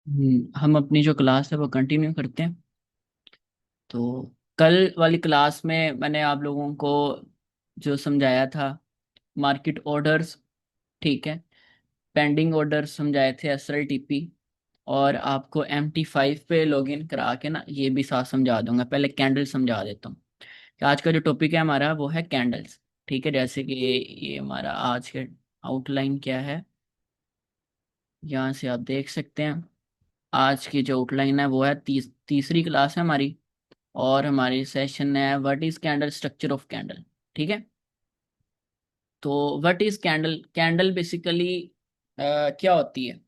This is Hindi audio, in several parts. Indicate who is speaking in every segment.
Speaker 1: हम अपनी जो क्लास है वो कंटिन्यू करते हैं। तो कल वाली क्लास में मैंने आप लोगों को जो समझाया था, मार्केट ऑर्डर्स, ठीक है, पेंडिंग ऑर्डर्स समझाए थे, SLTP। और आपको MT5 पे लॉगिन करा के ना ये भी साथ समझा दूंगा। पहले कैंडल समझा देता हूँ कि आज का जो टॉपिक है हमारा वो है कैंडल्स। ठीक है, जैसे कि ये हमारा आज के आउटलाइन क्या है, यहाँ से आप देख सकते हैं। आज की जो आउटलाइन है वो है तीसरी क्लास है हमारी। और हमारी सेशन है what is candle, structure of candle. ठीक है। तो what is candle, candle basically क्या होती है।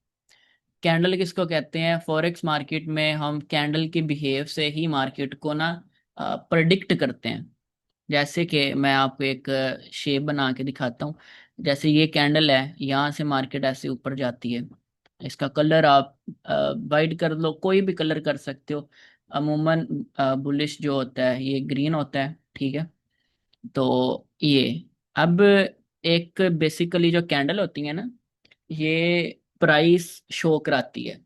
Speaker 1: कैंडल किसको कहते हैं, फॉरेक्स मार्केट में हम कैंडल के बिहेव से ही मार्केट को ना प्रेडिक्ट करते हैं। जैसे कि मैं आपको एक शेप बना के दिखाता हूँ। जैसे ये कैंडल है, यहाँ से मार्केट ऐसे ऊपर जाती है। इसका कलर आप वाइट कर लो, कोई भी कलर कर सकते हो। अमूमन बुलिश जो होता है ये ग्रीन होता है। ठीक है। तो ये अब एक बेसिकली जो कैंडल होती है ना, ये प्राइस शो कराती है।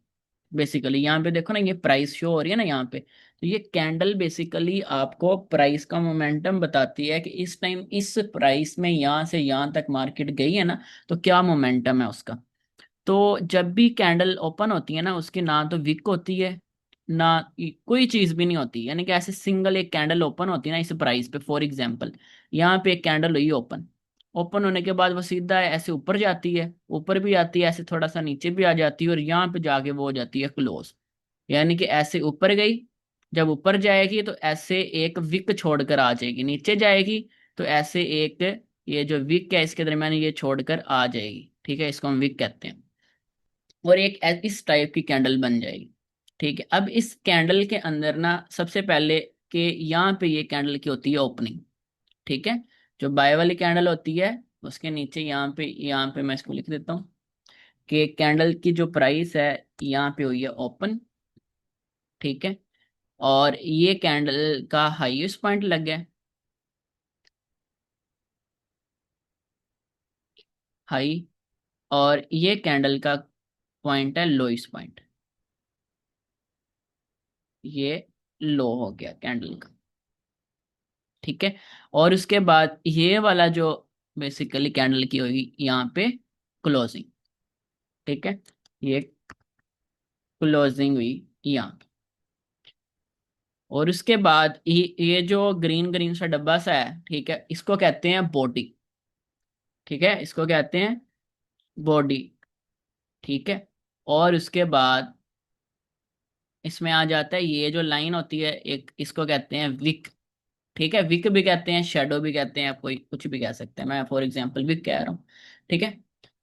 Speaker 1: बेसिकली यहाँ पे देखो ना, ये प्राइस शो हो रही है ना यहाँ पे। तो ये कैंडल बेसिकली आपको प्राइस का मोमेंटम बताती है कि इस टाइम इस प्राइस में यहाँ से यहाँ तक मार्केट गई है ना, तो क्या मोमेंटम है उसका। तो जब भी कैंडल ओपन होती है ना, उसकी ना तो विक होती है, ना कोई चीज भी नहीं होती। यानी कि ऐसे सिंगल एक कैंडल ओपन होती है ना इस प्राइस पे, फॉर एग्जांपल यहाँ पे एक कैंडल हुई ओपन। ओपन होने के बाद वो सीधा ऐसे ऊपर जाती है, ऊपर भी जाती है, ऐसे थोड़ा सा नीचे भी आ जाती है, और यहाँ पे जाके वो हो जाती है क्लोज। यानी कि ऐसे ऊपर गई, जब ऊपर जाएगी तो ऐसे एक विक छोड़कर आ जाएगी, नीचे जाएगी तो ऐसे एक, ये जो विक है इसके दरमियान ये छोड़कर आ जाएगी। ठीक है, इसको हम विक कहते हैं। और एक इस टाइप की कैंडल बन जाएगी। ठीक है। अब इस कैंडल के अंदर ना सबसे पहले कि यहाँ पे ये कैंडल की होती है ओपनिंग। ठीक है। जो बाय वाली कैंडल होती है उसके नीचे यहाँ पे मैं इसको लिख देता हूँ कि कैंडल की जो प्राइस है यहाँ पे हुई है ओपन। ठीक है। और ये कैंडल का हाईएस्ट पॉइंट लग गया, हाई। और ये कैंडल का पॉइंट है लोएस्ट पॉइंट, ये लो हो गया कैंडल का। ठीक है। और उसके बाद ये वाला जो बेसिकली कैंडल की होगी यहाँ पे क्लोजिंग। ठीक है। ये क्लोजिंग हुई यहाँ पे। और उसके बाद ये जो ग्रीन ग्रीन सा डब्बा सा है, ठीक है, इसको कहते हैं बॉडी। ठीक है, इसको कहते हैं बॉडी। ठीक है। और उसके बाद इसमें आ जाता है ये जो लाइन होती है एक, इसको कहते हैं विक। ठीक है, विक भी कहते हैं, शेडो भी कहते हैं, आप कोई कुछ भी कह सकते हैं, मैं फॉर एग्जांपल विक कह रहा हूँ। ठीक है।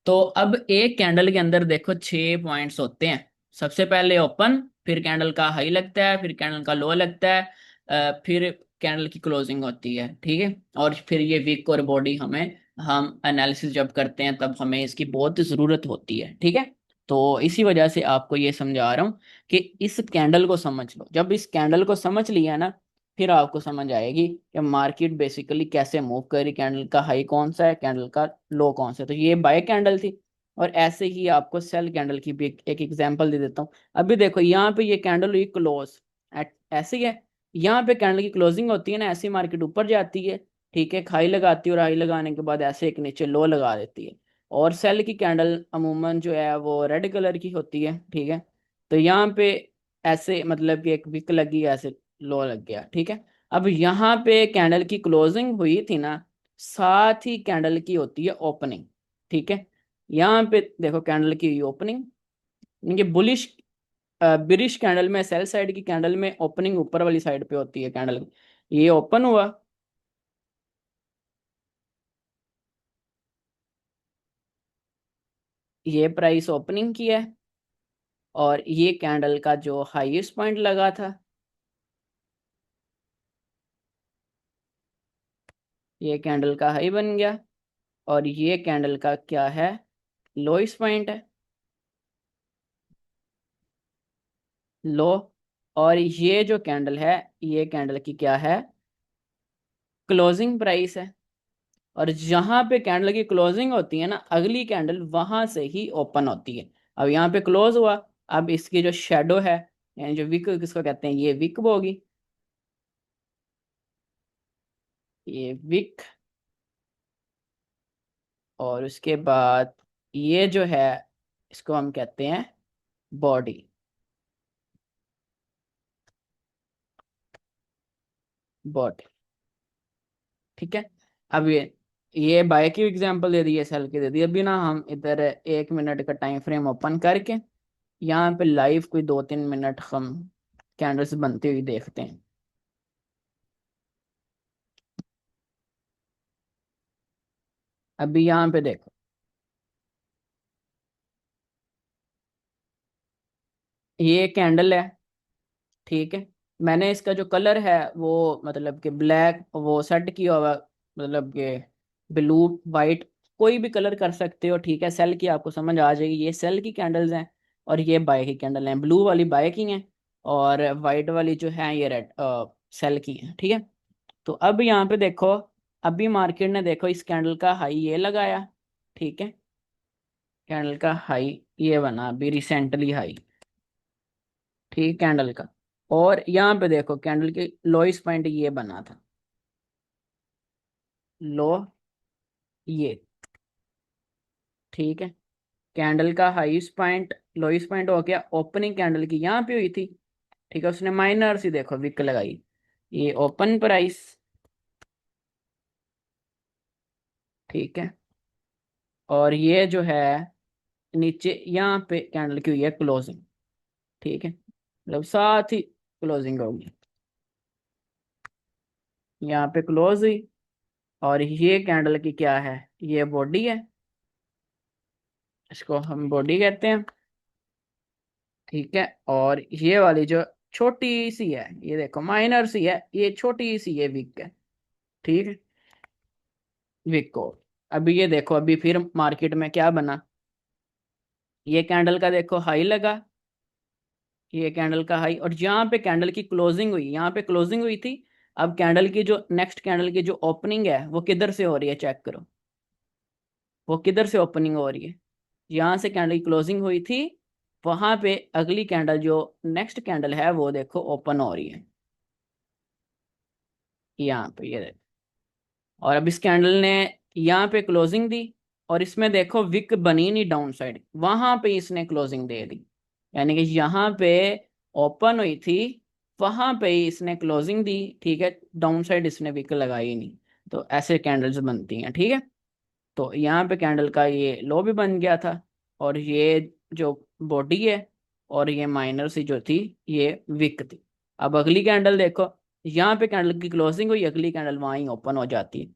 Speaker 1: तो अब एक कैंडल के अंदर देखो 6 पॉइंट्स होते हैं। सबसे पहले ओपन, फिर कैंडल का हाई लगता है, फिर कैंडल का लो लगता है, फिर कैंडल की क्लोजिंग होती है। ठीक है। और फिर ये विक और बॉडी हमें, हम एनालिसिस जब करते हैं तब हमें इसकी बहुत ज़रूरत होती है। ठीक है। तो इसी वजह से आपको ये समझा रहा हूँ कि इस कैंडल को समझ लो। जब इस कैंडल को समझ लिया ना, फिर आपको समझ आएगी कि मार्केट बेसिकली कैसे मूव करी, कैंडल का हाई कौन सा है, कैंडल का लो कौन सा है। तो ये बाय कैंडल थी। और ऐसे ही आपको सेल कैंडल की भी एक एग्जांपल दे देता हूँ। अभी देखो यहाँ पे ये कैंडल हुई क्लोज, ऐसे ही है। यहाँ पे कैंडल की क्लोजिंग होती है ना, ऐसी मार्केट ऊपर जाती है। ठीक है, हाई लगाती है, और हाई लगाने के बाद ऐसे एक नीचे लो लगा देती है। और सेल की कैंडल अमूमन जो है वो रेड कलर की होती है। ठीक है। तो यहाँ पे ऐसे मतलब कि एक विक लगी, ऐसे लो लग गया। ठीक है। अब यहाँ पे कैंडल की क्लोजिंग हुई थी ना, साथ ही कैंडल की होती है ओपनिंग। ठीक है। यहाँ पे देखो कैंडल की ओपनिंग, ये बुलिश बिरिश कैंडल में, सेल साइड की कैंडल में ओपनिंग ऊपर वाली साइड पे होती है कैंडल की। ये ओपन हुआ, ये प्राइस ओपनिंग की है, और ये कैंडल का जो हाईएस्ट पॉइंट लगा था, ये कैंडल का हाई बन गया। और ये कैंडल का क्या है, लोएस्ट पॉइंट है, लो। और ये जो कैंडल है, ये कैंडल की क्या है, क्लोजिंग प्राइस है। और जहां पे कैंडल की क्लोजिंग होती है ना, अगली कैंडल वहां से ही ओपन होती है। अब यहाँ पे क्लोज हुआ, अब इसकी जो शेडो है, यानी जो विक किसको कहते हैं, ये विक होगी, ये विक। और उसके बाद ये जो है, इसको हम कहते हैं बॉडी, बॉडी। ठीक है। अब ये बाय की एग्जांपल दे दी है, सेल की दे दी। अभी ना हम इधर 1 मिनट का टाइम फ्रेम ओपन करके यहाँ पे लाइव कोई 2-3 मिनट हम कैंडल्स बनती हुई देखते हैं। अभी यहाँ पे देखो, ये कैंडल है, ठीक है। मैंने इसका जो कलर है वो मतलब कि ब्लैक वो सेट किया हुआ, मतलब कि ब्लू वाइट, कोई भी कलर कर सकते हो, ठीक है। सेल की आपको समझ आ जाएगी, ये सेल की कैंडल्स हैं और ये बाय की कैंडल हैं। ब्लू वाली बाय की हैं और वाइट वाली जो है ये रेड सेल की है, ठीक है। तो अब यहाँ पे देखो, अभी मार्केट ने देखो इस कैंडल का हाई ये लगाया, ठीक है। कैंडल का हाई ये बना अभी रिसेंटली हाई, ठीक, कैंडल का। और यहाँ पे देखो कैंडल के लोइस पॉइंट ये बना था, लो ये, ठीक है। कैंडल का हाईएस्ट पॉइंट लोइस पॉइंट हो गया ओपनिंग कैंडल की यहाँ पे हुई थी, ठीक है। उसने माइनर सी देखो विक लगाई, ये ओपन प्राइस, ठीक है। और ये जो है नीचे यहाँ पे कैंडल की हुई है क्लोजिंग, ठीक है, मतलब साथ ही क्लोजिंग होगी, यहाँ पे क्लोज हुई। और ये कैंडल की क्या है, ये बॉडी है, इसको हम बॉडी कहते हैं, ठीक है। और ये वाली जो छोटी सी है, ये देखो माइनर सी है, ये छोटी सी है विक है, ठीक है, विक को। अभी ये देखो, अभी फिर मार्केट में क्या बना, ये कैंडल का देखो हाई लगा, ये कैंडल का हाई, और यहाँ पे कैंडल की क्लोजिंग हुई, यहाँ पे क्लोजिंग हुई थी। अब कैंडल की जो नेक्स्ट कैंडल की जो ओपनिंग है वो किधर से हो रही है, चेक करो, वो किधर से ओपनिंग हो रही है, यहाँ से कैंडल की क्लोजिंग हुई थी, वहां पे अगली कैंडल जो नेक्स्ट कैंडल है वो देखो ओपन हो रही है, यहाँ पे ये देखो। और अब इस कैंडल ने यहाँ पे क्लोजिंग दी, और इसमें देखो विक बनी नहीं डाउन साइड, वहां पे इसने क्लोजिंग दे दी, यानी कि यहाँ पे ओपन हुई थी, वहां पे ही इसने क्लोजिंग दी, ठीक है। डाउन साइड इसने विक लगाई नहीं। तो ऐसे कैंडल्स बनती हैं, ठीक है। तो यहाँ पे कैंडल का ये लो भी बन गया था, और ये जो बॉडी है और ये माइनर सी जो थी ये विक थी। अब अगली कैंडल देखो, यहाँ पे कैंडल की क्लोजिंग हुई, अगली कैंडल वहाँ ही ओपन हो जाती है।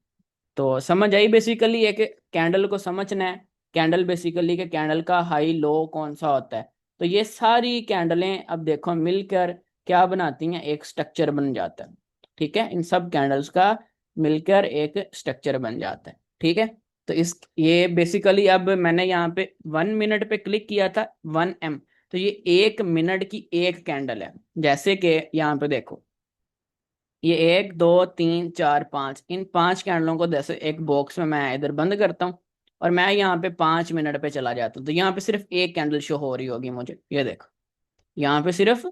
Speaker 1: तो समझ आई बेसिकली है कि कैंडल को समझना है, कैंडल बेसिकली कि कैंडल का हाई लो कौन सा होता है। तो ये सारी कैंडलें अब देखो मिलकर क्या बनाती हैं, एक स्ट्रक्चर बन जाता है, ठीक है। इन सब कैंडल्स का मिलकर एक स्ट्रक्चर बन जाता है, ठीक है। तो इस ये बेसिकली अब मैंने यहाँ पे 1 मिनट पे क्लिक किया था, 1 M। तो ये 1 मिनट की एक कैंडल है, जैसे कि यहाँ पे देखो, ये 1 2 3 4 5, इन 5 कैंडलों को जैसे एक बॉक्स में मैं इधर बंद करता हूँ, और मैं यहाँ पे 5 मिनट पे चला जाता हूँ, तो यहाँ पे सिर्फ एक कैंडल शो हो रही होगी मुझे, ये देखो, यहाँ पे सिर्फ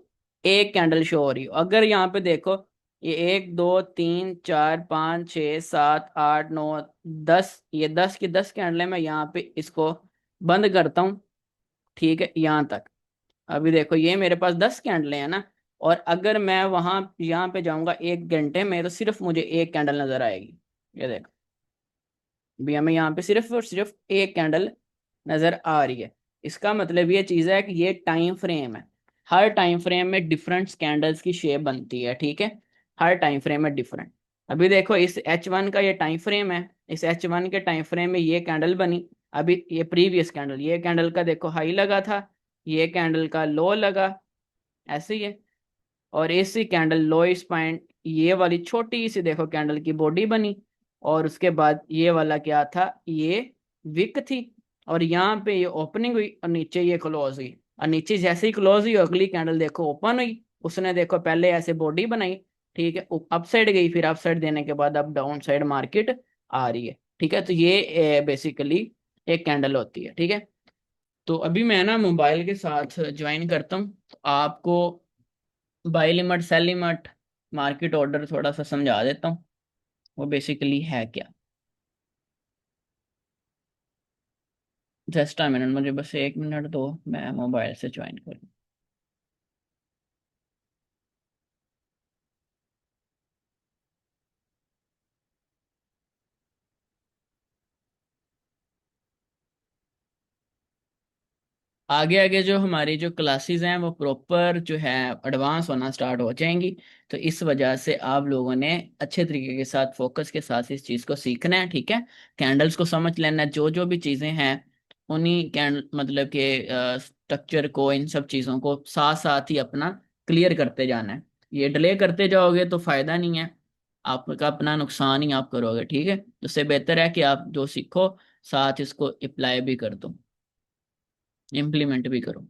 Speaker 1: एक कैंडल शो हो रही हो। अगर यहाँ पे देखो, ये 1 2 3 4 5 6 7 8 9 10, ये 10 की 10 कैंडल है, मैं यहाँ पे इसको बंद करता हूँ, ठीक है, यहाँ तक। अभी देखो ये मेरे पास 10 कैंडलें हैं ना, और अगर मैं वहां यहाँ पे जाऊंगा 1 घंटे में, तो सिर्फ मुझे एक कैंडल नजर आएगी, ये देखो। अभी हमें यहाँ पे सिर्फ और सिर्फ एक कैंडल नजर आ रही है। इसका मतलब ये चीज है कि ये टाइम फ्रेम है, हर टाइम फ्रेम में डिफरेंट कैंडल्स की शेप बनती है, ठीक है। हर टाइम फ्रेम में डिफरेंट। अभी देखो इस H1 का ये टाइम फ्रेम है, इस H1 के टाइम फ्रेम में ये कैंडल बनी। अभी ये प्रीवियस कैंडल, ये कैंडल का देखो हाई लगा था, ये कैंडल का लो लगा, ऐसे ही है। और इसी कैंडल लोइस पॉइंट ये वाली छोटी सी देखो कैंडल की बॉडी बनी, और उसके बाद ये वाला क्या था, ये विक थी। और यहाँ पे ये ओपनिंग हुई और नीचे ये क्लोज हुई, और नीचे जैसे ही क्लोज हुई अगली कैंडल देखो ओपन हुई, उसने देखो पहले ऐसे बॉडी बनाई, ठीक है, अप साइड गई, फिर अप साइड देने के बाद अब डाउन साइड मार्केट आ रही है, ठीक है। तो ये बेसिकली एक कैंडल होती है, ठीक है। तो अभी मैं ना मोबाइल के साथ ज्वाइन करता हूँ, तो आपको buy limit, sell limit, market order थोड़ा सा समझा देता हूँ, वो बेसिकली है क्या। जस्ट अ मिनट, मुझे बस 1 मिनट दो, मैं मोबाइल से ज्वाइन करूँ। आगे आगे जो हमारी जो क्लासेस हैं वो प्रॉपर जो है एडवांस होना स्टार्ट हो जाएंगी। तो इस वजह से आप लोगों ने अच्छे तरीके के साथ, फोकस के साथ इस चीज़ को सीखना है, ठीक है। कैंडल्स को समझ लेना है, जो जो भी चीज़ें हैं उन्हीं कैंडल मतलब के स्ट्रक्चर को, इन सब चीज़ों को साथ साथ ही अपना क्लियर करते जाना है। ये डिले करते जाओगे तो फायदा नहीं है, आपका अपना नुकसान ही आप करोगे, ठीक है। तो उससे बेहतर है कि आप जो सीखो साथ इसको अप्लाई भी कर दो, इम्प्लीमेंट भी करो।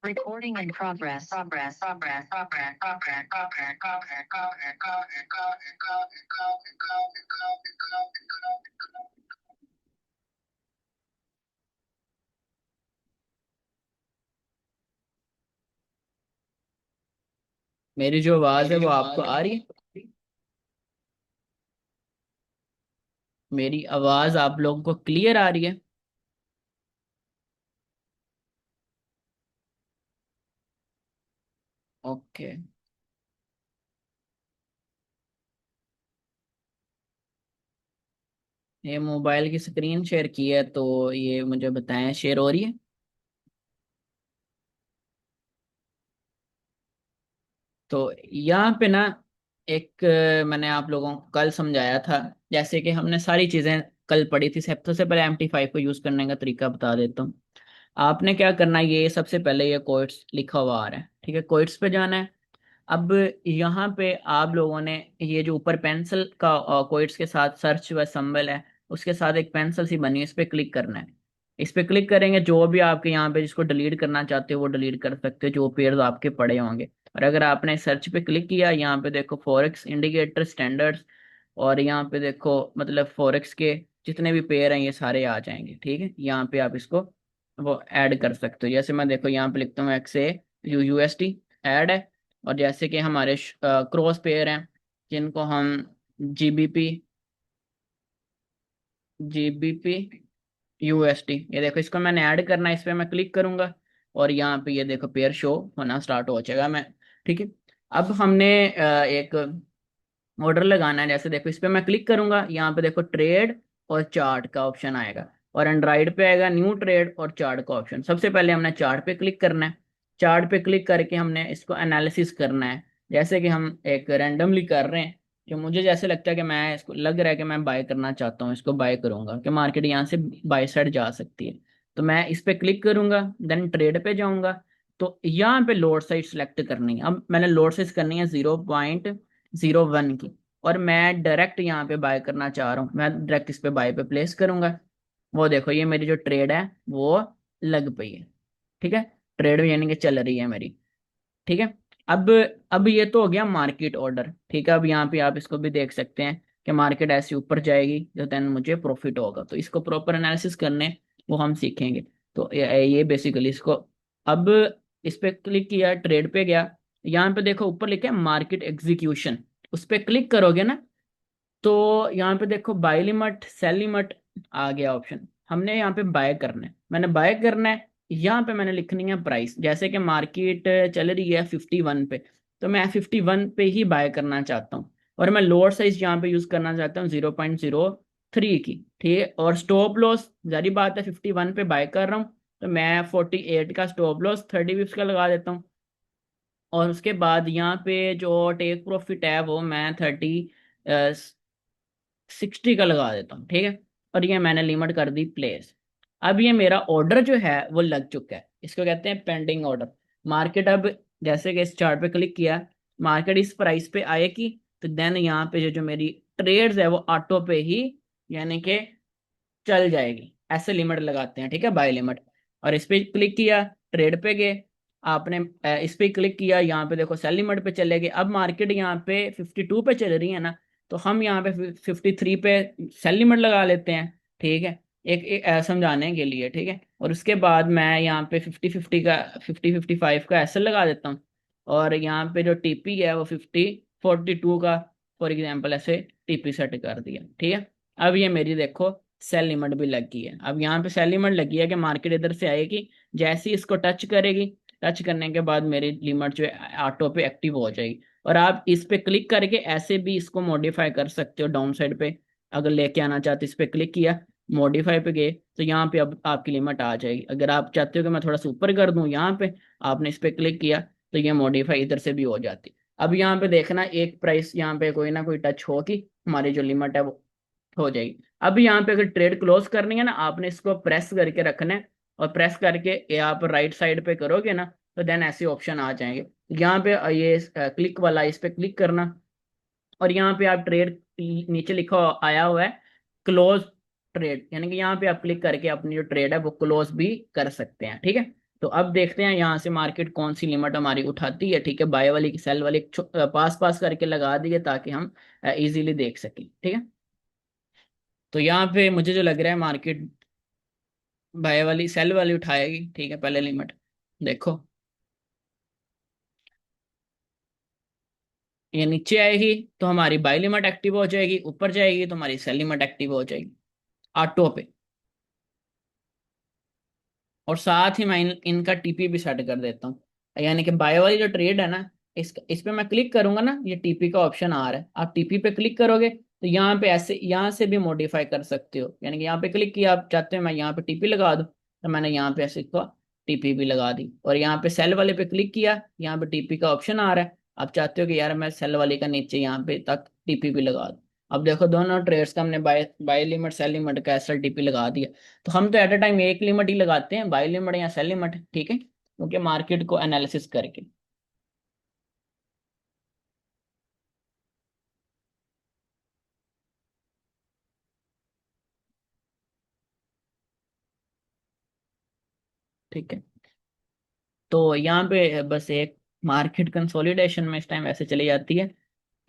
Speaker 2: Recording in progress. Progress. Progress. Progress. Progress. Progress.
Speaker 1: मेरी जो आवाज है वो आपको आ रही है? मेरी आवाज आप लोगों को क्लियर आ रही है? ओके। ये मोबाइल की स्क्रीन शेयर की है, तो ये मुझे बताएं शेयर हो रही है? तो यहाँ पे ना एक मैंने आप लोगों को कल समझाया था, जैसे कि हमने सारी चीजें कल पढ़ी थी। सबसे पहले MT5 को यूज करने का तरीका बता देता हूँ। आपने क्या करना है, ये सबसे पहले ये कोट्स लिखा हुआ आ रहा है, ठीक है, कोट्स पे जाना है। अब यहाँ पे आप लोगों ने ये जो ऊपर पेंसिल का कोइट्स के साथ सर्च व सिंबल है, उसके साथ एक पेंसिल सी बनी है, इस पे क्लिक करना है। इस पे क्लिक करेंगे, जो भी आपके यहाँ पे जिसको डिलीट करना चाहते हो वो डिलीट कर सकते हो, जो पेयर्स आपके पड़े होंगे। और अगर आपने सर्च पे क्लिक किया, यहाँ पे देखो फॉरेक्स इंडिकेटर स्टैंडर्ड्स, और यहाँ पे देखो मतलब फॉरेक्स के जितने भी पेयर हैं ये सारे आ जाएंगे, ठीक है। यहाँ पे आप इसको वो ऐड कर सकते हो। जैसे मैं देखो यहाँ पे लिखता हूँ XAUUSD, ऐड है। और जैसे कि हमारे क्रॉस पेयर हैं जिनको हम GBP, GBP USD, ये देखो इसको मैंने ऐड करना है, इस पर मैं क्लिक करूंगा और यहाँ पे ये देखो पेयर शो होना स्टार्ट हो जाएगा। मैं ठीक है। अब हमने एक ऑर्डर लगाना है। जैसे देखो इस पे मैं क्लिक करूंगा, यहाँ पे देखो ट्रेड और चार्ट का ऑप्शन आएगा, और एंड्रॉइड पे आएगा न्यू ट्रेड और चार्ट का ऑप्शन। सबसे पहले हमने चार्ट पे क्लिक करना है। चार्ट पे क्लिक करके हमने इसको एनालिसिस करना है। जैसे कि हम एक रैंडमली कर रहे हैं, जो मुझे जैसे लगता है कि मैं इसको लग रहा है कि मैं बाय करना चाहता हूँ, इसको बाय करूंगा कि मार्केट यहाँ से बाय साइड जा सकती है। तो मैं इस पे क्लिक करूंगा, देन ट्रेड पे जाऊंगा। तो यहाँ पे लोड साइज सेलेक्ट करनी है। अब मैंने लोड साइज करनी है 0.01 की, और मैं डायरेक्ट यहाँ पे बाय करना चाह रहा हूँ। मैं डायरेक्ट इस पे बाय पे प्लेस करूंगा। वो देखो ये मेरी जो ट्रेड है वो लग पई है, ठीक है। ट्रेड यानी कि चल रही है मेरी, ठीक है। अब अब ये तो हो गया मार्केट ऑर्डर, ठीक है। अब यहाँ पे आप इसको भी देख सकते हैं कि मार्केट ऐसे ऊपर जाएगी तो देन मुझे प्रॉफिट होगा। तो इसको प्रॉपर एनालिसिस करने वो हम सीखेंगे। तो ये बेसिकली इसको, अब इस पे क्लिक किया, ट्रेड पे गया, यहाँ पे देखो ऊपर लिखा है मार्केट एग्जीक्यूशन, उस पे क्लिक करोगे ना, तो यहाँ पे देखो बाय लिमिट, सेल लिमिट आ गया ऑप्शन। हमने यहाँ पे बाय करना है, मैंने बाय करना है। यहाँ पे मैंने लिखनी है प्राइस, जैसे कि मार्केट चल रही है 51 पे, तो मैं 51 पे ही बाय करना चाहता हूँ। और मैं लोअर साइज यहाँ पे यूज करना चाहता हूँ 0.03 की, ठीक है। और स्टॉप लॉस जारी बात है 51 पे बाय कर रहा हूँ, तो मैं 48 का स्टॉप लॉस 30 पिप्स का लगा देता हूँ। और उसके बाद यहाँ पे जो टेक प्रॉफिट है वो मैं 60 का लगा देता हूँ, ठीक है। और ये मैंने लिमिट कर दी प्लेस। अब ये मेरा ऑर्डर जो है वो लग चुका है, इसको कहते हैं पेंडिंग ऑर्डर। मार्केट अब जैसे कि इस चार्ट पे क्लिक किया, मार्केट इस प्राइस पे आएगी, तो देन यहाँ पे जो जो मेरी ट्रेड्स है वो ऑटो पे ही यानी कि चल जाएगी। ऐसे लिमिट लगाते हैं, ठीक है, बाय लिमिट। और इस पे क्लिक किया, ट्रेड पे गए, आपने इस पे क्लिक किया, यहाँ पे देखो सेल लिमिट पे चले गए। अब मार्केट यहाँ पे 52 पे चल रही है ना, तो हम यहाँ पे 53 पे सेल लिमिट लगा लेते हैं, ठीक है, एक समझाने के लिए, ठीक है। और उसके बाद मैं यहाँ पे 55 का एसएल लगा देता हूँ, और यहाँ पे जो टीपी है वो 42 का फॉर एग्जाम्पल ऐसे टीपी सेट कर दिया, ठीक है। अब ये मेरी देखो सेल लिमिट भी लग गई है। अब यहाँ पे सेल लिमिट लगी है कि मार्केट इधर से आएगी, जैसे ही इसको टच करेगी, टच करने के बाद मेरी लिमिट जो है ऑटो पे एक्टिव हो जाएगी। और आप इस पे क्लिक करके ऐसे भी इसको मॉडिफाई कर सकते हो डाउन साइड पे, अगर लेके आना चाहते, इस पे क्लिक किया, मॉडिफाई पे गए, तो यहाँ पे अब आपकी लिमिट आ जाएगी। अगर आप चाहते हो कि मैं थोड़ा सा ऊपर कर दूं, यहाँ पे आपने इस पे क्लिक किया, तो ये मॉडिफाई इधर से भी हो जाती। अब यहाँ पे देखना एक प्राइस यहाँ पे कोई ना कोई टच होगी, हमारी जो लिमिट है वो हो जाएगी। अब यहाँ पे अगर ट्रेड क्लोज करनी है ना, आपने इसको प्रेस करके रखना है, और प्रेस करके ये आप राइट साइड पे करोगे ना, तो देन ऐसे ऑप्शन आ जाएंगे। यहाँ पे ये क्लिक वाला, इस पे क्लिक करना, और यहाँ पे आप ट्रेड, नीचे लिखा आया हुआ है क्लोज ट्रेड, यानी कि यहाँ पे आप क्लिक करके अपनी जो ट्रेड है वो क्लोज भी कर सकते हैं, ठीक है। तो अब देखते हैं यहाँ से मार्केट कौन सी लिमिट हमारी उठाती है, ठीक है। बाय वाली की सेल वाली पास पास करके लगा दी है, ताकि हम इजीली देख सकें, ठीक है। तो यहाँ पे मुझे जो लग रहा है मार्केट बाय वाली सेल वाली उठाएगी, ठीक है। पहले लिमिट देखो, ये नीचे आएगी तो हमारी बाय लिमिट एक्टिव हो जाएगी, ऊपर जाएगी तो हमारी सेल लिमिट एक्टिव हो जाएगी ऑटो पे। और साथ ही मैं इनका टीपी भी सेट कर देता हूँ, यानी कि बाय वाली जो ट्रेड है ना, इस पे मैं क्लिक करूंगा ना, ये टीपी का ऑप्शन आ रहा है, आप टीपी पे क्लिक करोगे तो यहाँ पे ऐसे यहाँ से भी मॉडिफाई कर सकते हो, यानी कि यहाँ पे क्लिक किया, आप चाहते हो मैं यहाँ पे टीपी लगा दूँ, तो मैंने यहाँ पे ऐसे इसको टीपी भी लगा दी। और यहाँ पे सेल वाले पे क्लिक किया, यहाँ पे टीपी का ऑप्शन आ रहा है, आप चाहते हो कि यार मैं सेल वाले का नीचे यहाँ पे तक टीपी भी लगा दूँ। अब देखो दोनों ट्रेड्स का हमने buy buy limit sell limit का एस एल टीपी लगा दिया। तो हम तो एट अ टाइम एक लिमिट ही लगाते हैं, बाय लिमिट या सेल लिमिट, ठीक है, क्योंकि मार्केट को एनालिसिस करके। ठीक है, तो यहाँ पे बस एक मार्केट कंसोलिडेशन में इस टाइम ऐसे चली जाती है।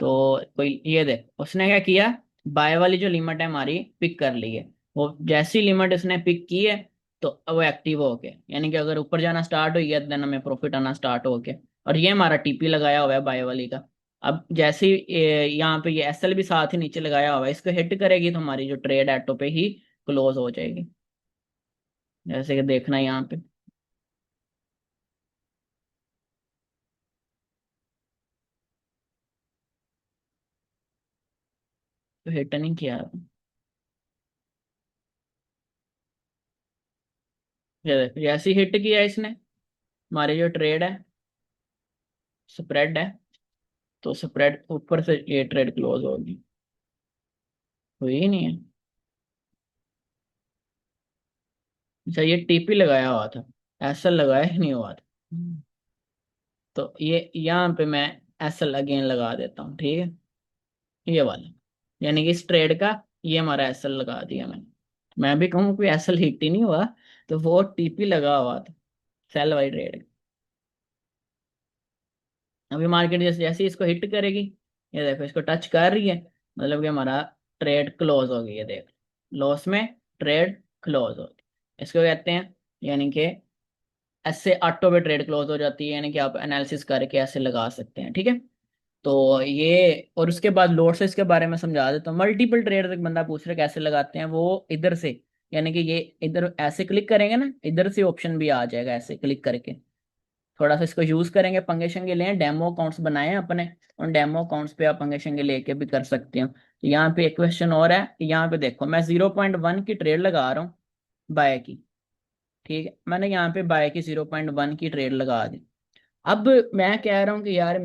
Speaker 1: तो कोई ये देख उसने क्या किया, बाय वाली जो लिमिट है हमारी पिक कर ली है, वो जैसी लिमिट उसने पिक की है तो वो एक्टिव हो गया, यानी कि अगर ऊपर जाना स्टार्ट हो गया देन हमें प्रॉफिट आना स्टार्ट हो गया। और ये हमारा टीपी लगाया हुआ है बाय वाली का। अब जैसे ही यहाँ पे ये एसएल भी साथ ही नीचे लगाया हुआ है, इसको हिट करेगी तो हमारी जो ट्रेड एटो पे ही क्लोज हो जाएगी, जैसे कि देखना है यहाँ पे। तो हिट नहीं किया, ये देखो जैसे ही हिट किया इसने, हमारी जो ट्रेड है स्प्रेड है, तो स्प्रेड ऊपर से ये ट्रेड क्लोज होगी, हुई ही नहीं है। अच्छा ये टीपी लगाया हुआ था, एसएल लगाया ही नहीं हुआ था। तो ये यहाँ पे मैं एसएल अगेन लगा देता हूँ, ठीक है, ये वाला, यानी कि इस ट्रेड का ये हमारा एसएल लगा दिया मैंने। मैं भी कहूँ कोई एसएल हिट ही नहीं हुआ, तो वो टीपी लगा हुआ था सेल वाली ट्रेड। अभी मार्केट जैसे जैसे ही इसको हिट करेगी, ये देखो इसको टच कर रही है, मतलब कि हमारा ट्रेड क्लोज हो गई है, देख लॉस में ट्रेड क्लोज हो गई, इसको कहते हैं, यानी कि ऐसे ऑटो पे ट्रेड क्लोज हो जाती है, यानी कि आप एनालिसिस करके ऐसे लगा सकते हैं, ठीक है। तो ये, और उसके बाद लॉसेस के बारे में समझा देता हूँ। मल्टीपल ट्रेड एक बंदा पूछ रहा है कैसे लगाते हैं, वो इधर से, यानी कि ये इधर ऐसे क्लिक करेंगे ना, इधर से ऑप्शन भी आ जाएगा ऐसे क्लिक करके। थोड़ा सा इसको यूज करेंगे, पंगे शंगे लें, डेमो अकाउंट्स बनाए हैं अपने, उन डेमो अकाउंट्स पे आप पंगे शंगे लेके भी कर सकते हो। तो यहाँ पे एक क्वेश्चन और है कि यहाँ पे देखो मैं 0.1 की ट्रेड लगा रहा हूँ बाय की, ठीक है, मैंने यहाँ पे बाय की 0.1 की ट्रेड लगा दी। अब मैं कह रहा हूँ कि यार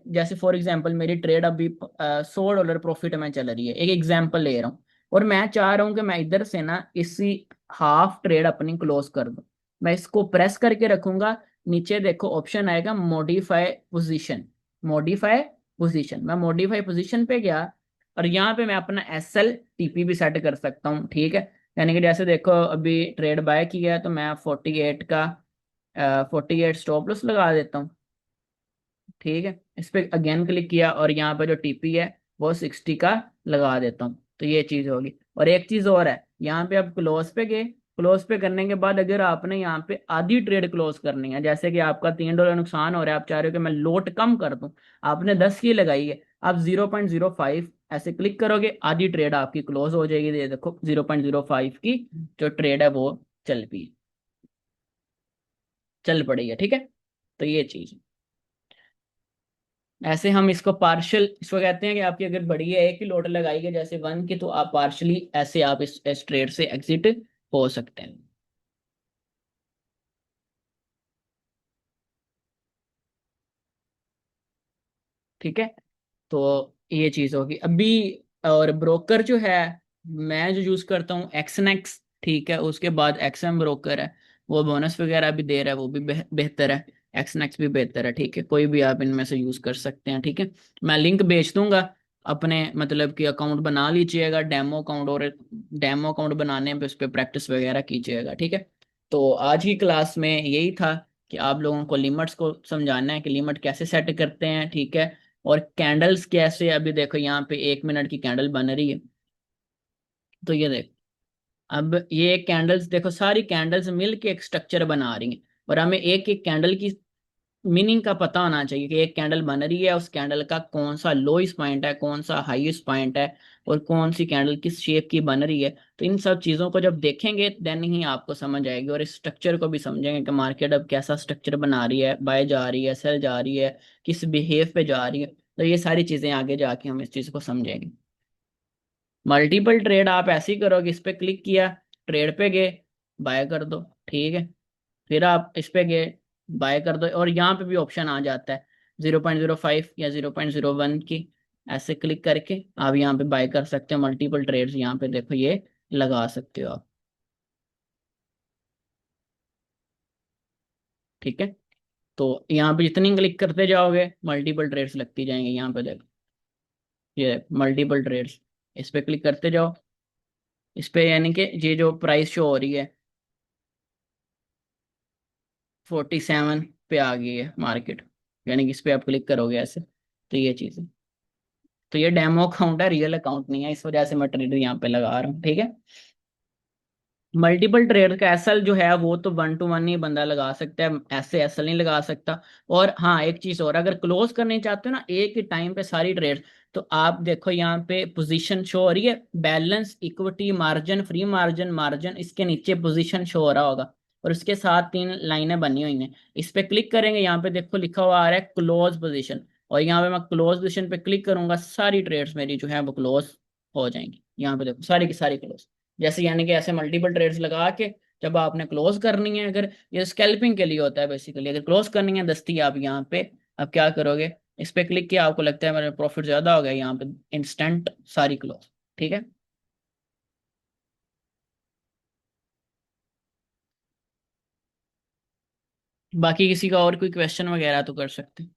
Speaker 1: जैसे फॉर एग्जांपल मेरी ट्रेड अभी $100 प्रॉफिट में चल रही है, एक एग्जांपल ले रहा हूँ, और मैं चाह रहा हूँ कि मैं इधर से ना इसी हाफ ट्रेड अपनी क्लोज कर दूं। मैं इसको प्रेस करके रखूंगा, नीचे देखो ऑप्शन आएगा मॉडिफाई पोजीशन, मॉडिफाई पोजीशन, मैं मॉडिफाई पोजीशन पे गया, और यहाँ पे मैं अपना एस एल टीपी भी सेट कर सकता हूँ, ठीक है। यानी कि जैसे देखो अभी ट्रेड बाय किया है तो मैं 48 का 48 स्टॉप लॉस लगा देता हूँ। ठीक है, इस पे अगेन क्लिक किया और यहाँ पे जो टीपी है वो 60 का लगा देता हूँ। तो ये चीज होगी। और एक चीज और है, यहाँ पे आप क्लोज पे गए, क्लोज पे करने के बाद अगर आपने यहाँ पे आधी ट्रेड क्लोज करनी है, जैसे कि आपका $3 नुकसान हो रहा है, आप चाह रहे हो कि मैं लोट कम कर दूं, आपने 10 की लगाई है, आप 0.05 ऐसे क्लिक करोगे, आधी ट्रेड आपकी क्लोज हो जाएगी। ये देखो 0.05 की जो ट्रेड है वो चल पी चल पड़ी है। ठीक है, तो ये चीज ऐसे हम इसको पार्शियल, इसको कहते हैं कि आपकी अगर बड़ी है एक ही लोट लगाई है जैसे 1 की, तो आप पार्शली ऐसे आप इस ट्रेड से एग्जिट हो सकते हैं। ठीक है, तो ये चीज होगी अभी। और ब्रोकर जो है, मैं जो यूज करता हूँ एक्सनेक्स। ठीक है, उसके बाद एक्सएम ब्रोकर है, वो बोनस वगैरह भी दे रहा है, वो भी बेहतर है। एक्सनेक्स भी बेहतर है। ठीक है, कोई भी आप इनमें से यूज कर सकते हैं। ठीक है, मैं लिंक भेज दूंगा अपने, मतलब कि अकाउंट बना लीजिएगा डेमो अकाउंट, और डेमो अकाउंट बनाने पे उस पर प्रैक्टिस वगैरह कीजिएगा। ठीक है, तो आज की क्लास में यही था कि आप लोगों को लिमिट्स को समझाना है कि लिमिट कैसे सेट करते हैं। ठीक है, और कैंडल्स कैसे, अभी देखो यहाँ पे 1 मिनट की कैंडल बन रही है, तो ये देखो, अब ये कैंडल्स देखो, सारी कैंडल्स मिल के एक स्ट्रक्चर बना रही हैं। और हमें एक एक कैंडल की मीनिंग का पता होना चाहिए कि एक कैंडल बन रही है, उस कैंडल का कौन सा लोइस्ट पॉइंट है, कौन सा हाईएस्ट पॉइंट है, और कौन सी कैंडल किस शेप की बन रही है। तो इन सब चीज़ों को जब देखेंगे देन ही आपको समझ आएगी, और इस स्ट्रक्चर को भी समझेंगे कि मार्केट अब कैसा स्ट्रक्चर बना रही है, बाय जा रही है, सेल जा रही है, किस बिहेव पे जा रही है। तो ये सारी चीज़ें आगे जाके हम इस चीज़ को समझेंगे। मल्टीपल ट्रेड आप ऐसे ही करोगे, इस पे क्लिक किया, ट्रेड पे गए, बाय कर दो। ठीक है, फिर आप इस पे गए, बाय कर दो, और यहाँ पे भी ऑप्शन आ जाता है 0.05 या 0.01 की, ऐसे क्लिक करके आप यहाँ पे बाय कर सकते हो। मल्टीपल ट्रेड्स यहाँ पे देखो ये लगा सकते हो आप। ठीक है, तो यहाँ पे जितनी क्लिक करते जाओगे मल्टीपल ट्रेड्स लगती जाएंगे। यहाँ पे देखो ये मल्टीपल ट्रेड्स, इस पे क्लिक करते जाओ, इस पे यानी कि ये जो प्राइस शो हो रही है 47 पे आ गई है मार्केट, यानी कि इस पे आप क्लिक करोगे ऐसे। तो ये चीज़ है। तो ये डेमो अकाउंट है, रियल अकाउंट नहीं है, इस वजह से मैं ट्रेड यहाँ पे लगा रहा हूँ। ठीक है, मल्टीपल ट्रेड का एसएल जो है वो तो 1 to 1 ही बंदा लगा सकता है, ऐसे एसएल नहीं लगा सकता। और हाँ, एक चीज और, अगर क्लोज करनी चाहते हो ना एक ही टाइम पे सारी ट्रेड, तो आप देखो यहाँ पे पोजीशन शो हो रही है, balance, equity, margin, free margin, margin, इसके नीचे पोजीशन शो हो रहा होगा, और उसके साथ 3 लाइनें बनी हुई हैं। इस पे क्लिक करेंगे, यहाँ पे देखो लिखा हुआ आ रहा है क्लोज पोजीशन, और यहाँ पे मैं क्लोज पोजीशन पे क्लिक करूंगा, सारी ट्रेड्स मेरी जो है वो क्लोज हो जाएंगी। यहाँ पे देखो सारी की सारी क्लोज, जैसे यानी कि ऐसे मल्टीपल ट्रेड्स लगा के जब आपने क्लोज करनी है, अगर ये स्कैल्पिंग के लिए होता है बेसिकली, अगर क्लोज करनी है दस्ती आप यहाँ पे, अब क्या करोगे, इस पे क्लिक किया, आपको लगता है मेरा प्रॉफिट ज्यादा हो गया, यहाँ पे इंस्टेंट सारी क्लोज। ठीक है, बाकी किसी का और कोई क्वेश्चन वगैरह तो कर सकते हैं।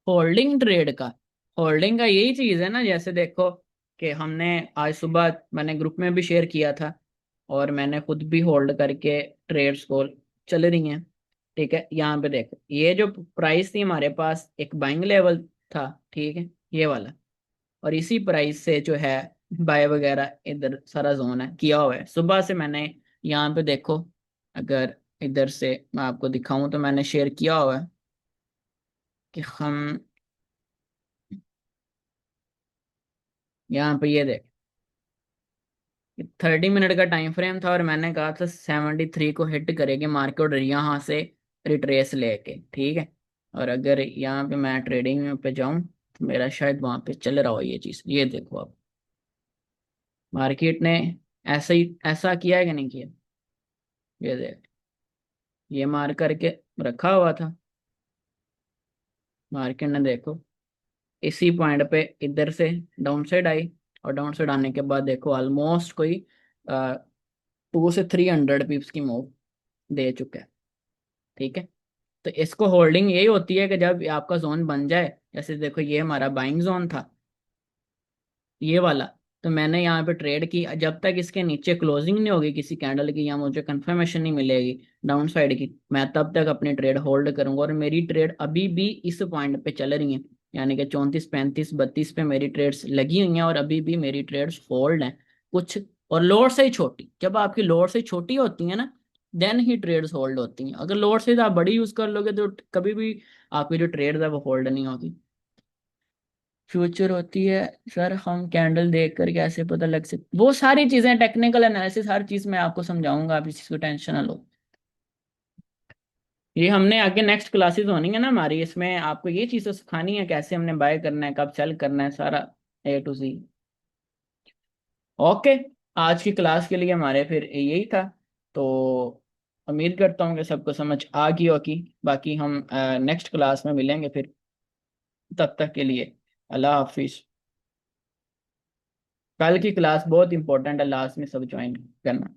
Speaker 1: होल्डिंग ट्रेड का, होल्डिंग का यही चीज है ना, जैसे देखो कि हमने आज सुबह मैंने ग्रुप में भी शेयर किया था, और मैंने खुद भी होल्ड करके ट्रेड्स को चल रही हैं। ठीक है, यहाँ पे देखो ये जो प्राइस थी हमारे पास, एक बाइंग लेवल था। ठीक है, ये वाला, और इसी प्राइस से जो है बाय वगैरह इधर सारा जोन है किया हुआ है सुबह से। मैंने यहाँ पे देखो, अगर इधर से मैं आपको दिखाऊं तो मैंने शेयर किया हुआ है कि हम यहाँ पे ये देख, 30 मिनट का टाइम फ्रेम था, और मैंने कहा था 73 को हिट करेगी मार्केट, और यहाँ से रिट्रेस लेके। ठीक है, और अगर यहाँ पे मैं ट्रेडिंग में पे जाऊं तो मेरा शायद वहां पे चल रहा हो ये चीज, ये देखो अब मार्केट ने ऐसा ही ऐसा किया है कि नहीं किया, ये देख, ये मार करके रखा हुआ था, मार्केट ने देखो इसी पॉइंट पे इधर से डाउन साइड आई, और डाउन साइड आने के बाद देखो ऑलमोस्ट कोई 2 से 300 पिप्स की मूव दे चुका है। ठीक है, तो इसको होल्डिंग यही होती है कि जब आपका जोन बन जाए, जैसे देखो ये हमारा बाइंग जोन था ये वाला, तो मैंने यहाँ पे ट्रेड की, जब तक इसके नीचे क्लोजिंग नहीं होगी किसी कैंडल की या मुझे कंफर्मेशन नहीं मिलेगी डाउन साइड की, मैं तब तक अपनी ट्रेड होल्ड करूंगा। और मेरी ट्रेड अभी भी इस पॉइंट पे चल रही है, यानी कि 34 35 32 पे मेरी ट्रेड्स लगी हुई हैं और अभी भी मेरी ट्रेड्स होल्ड हैं कुछ। और लोअर से ही छोटी, जब आपकी लोअर से छोटी होती है ना, देन ही ट्रेड्स होल्ड होती हैं। अगर लोअर से आप बड़ी यूज कर लोगे तो कभी भी आपकी जो ट्रेड है वो होल्ड नहीं होगी। फ्यूचर होती है सर, हम कैंडल देखकर कैसे पता लग सकते, वो सारी चीजें टेक्निकल एनालिसिस हर चीज में आपको समझाऊंगा, आप इस चीज को टेंशन ना लो। ये हमने आगे नेक्स्ट क्लासेस होनी है ना हमारी, इसमें आपको ये चीजें सिखानी है कैसे हमने बाय करना है, कब सेल करना है, सारा A to Z। ओके, आज की क्लास के लिए हमारे फिर यही था। तो उम्मीद करता हूँ कि सबको समझ आ गई होगी। बाकी हम नेक्स्ट क्लास में मिलेंगे फिर, तब तक के लिए अल्लाह हाफिज। कल की क्लास बहुत इंपॉर्टेंट है, लास्ट में सब ज्वाइन करना।